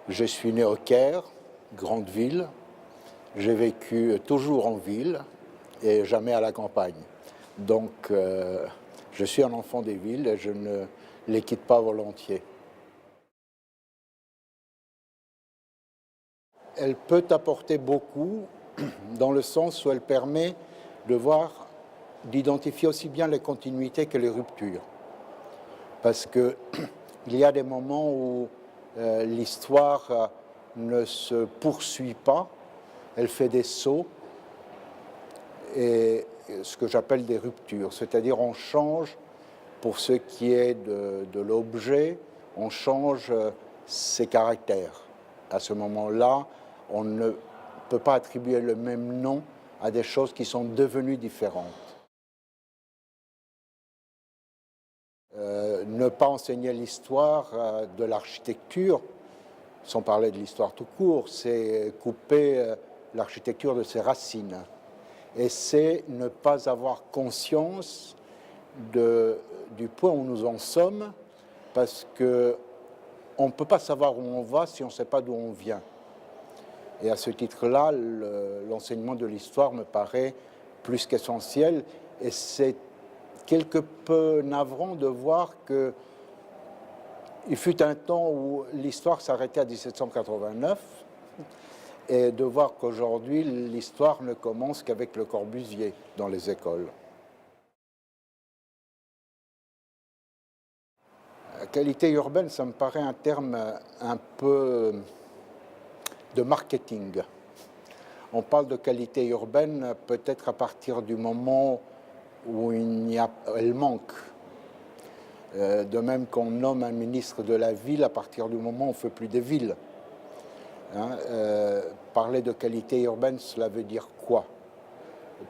Je suis né au Caire, grande ville. J'ai vécu toujours en ville et jamais à la campagne. Donc, je suis un enfant des villes et je ne les quitte pas volontiers. Elle peut apporter beaucoup dans le sens où elle permet de voir, d'identifier aussi bien les continuités que les ruptures. Parce qu'il y a des moments où l'histoire ne se poursuit pas, elle fait des sauts, et ce que j'appelle des ruptures, c'est-à-dire on change, pour ce qui est de l'objet, on change ses caractères. À ce moment-là, on ne peut pas attribuer le même nom à des choses qui sont devenues différentes. Ne pas enseigner l'histoire de l'architecture, sans parler de l'histoire tout court, c'est couper l'architecture de ses racines. Et c'est ne pas avoir conscience du point où nous en sommes, parce qu'on ne peut pas savoir où on va si on ne sait pas d'où on vient. Et à ce titre-là, l'enseignement de l'histoire me paraît plus qu'essentiel, et c'est quelque peu navrant de voir qu'il fut un temps où l'histoire s'arrêtait à 1789 et de voir qu'aujourd'hui, l'histoire ne commence qu'avec Le Corbusier dans les écoles. La qualité urbaine, ça me paraît un terme un peu de marketing. On parle de qualité urbaine peut-être à partir du moment où elle manque. De même qu'on nomme un ministre de la ville à partir du moment où on ne fait plus des villes. Parler de qualité urbaine, cela veut dire quoi?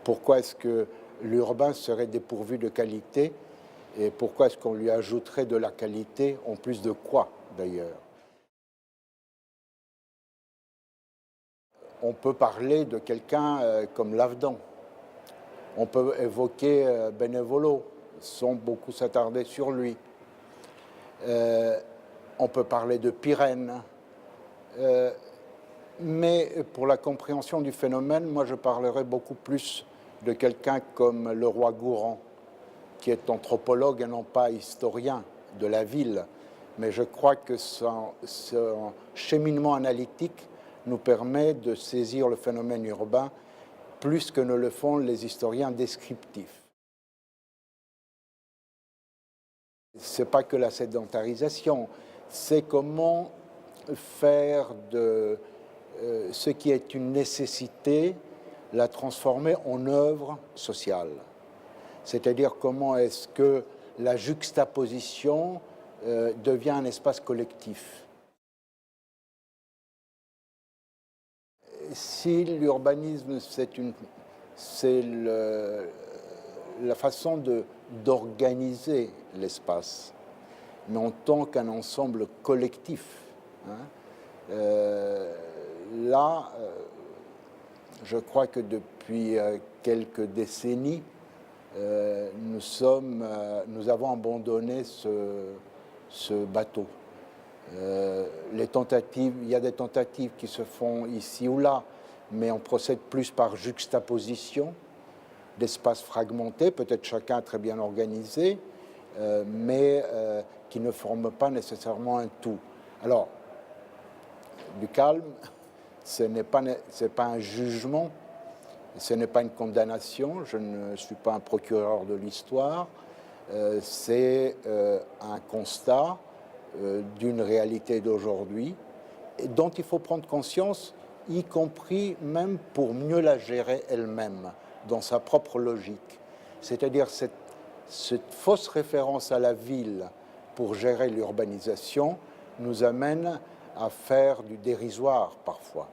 Pourquoi est-ce que l'urbain serait dépourvu de qualité? Et pourquoi est-ce qu'on lui ajouterait de la qualité, en plus de quoi d'ailleurs? On peut parler de quelqu'un comme Lavedan. On peut évoquer Benevolo, sans beaucoup s'attarder sur lui. On peut parler de Pirenne. Mais pour la compréhension du phénomène, moi je parlerai beaucoup plus de quelqu'un comme Leroi-Gourhan, qui est anthropologue et non pas historien de la ville. Mais je crois que son cheminement analytique nous permet de saisir le phénomène urbain plus que ne le font les historiens descriptifs. Ce n'est pas que la sédentarisation, c'est comment faire de ce qui est une nécessité, la transformer en œuvre sociale. C'est-à-dire comment est-ce que la juxtaposition devient un espace collectif. Si l'urbanisme, c'est la façon d'organiser l'espace, mais en tant qu'un ensemble collectif, là, je crois que depuis quelques décennies, nous avons abandonné ce bateau. Il y a des tentatives qui se font ici ou là, mais on procède plus par juxtaposition d'espaces fragmentés, peut-être chacun très bien organisé, mais qui ne forment pas nécessairement un tout. Alors, du calme, ce n'est pas un jugement, ce n'est pas une condamnation, je ne suis pas un procureur de l'histoire, c'est un constat d'une réalité d'aujourd'hui dont il faut prendre conscience, y compris même pour mieux la gérer elle-même, dans sa propre logique. C'est-à-dire cette fausse référence à la ville pour gérer l'urbanisation nous amène à faire du dérisoire parfois.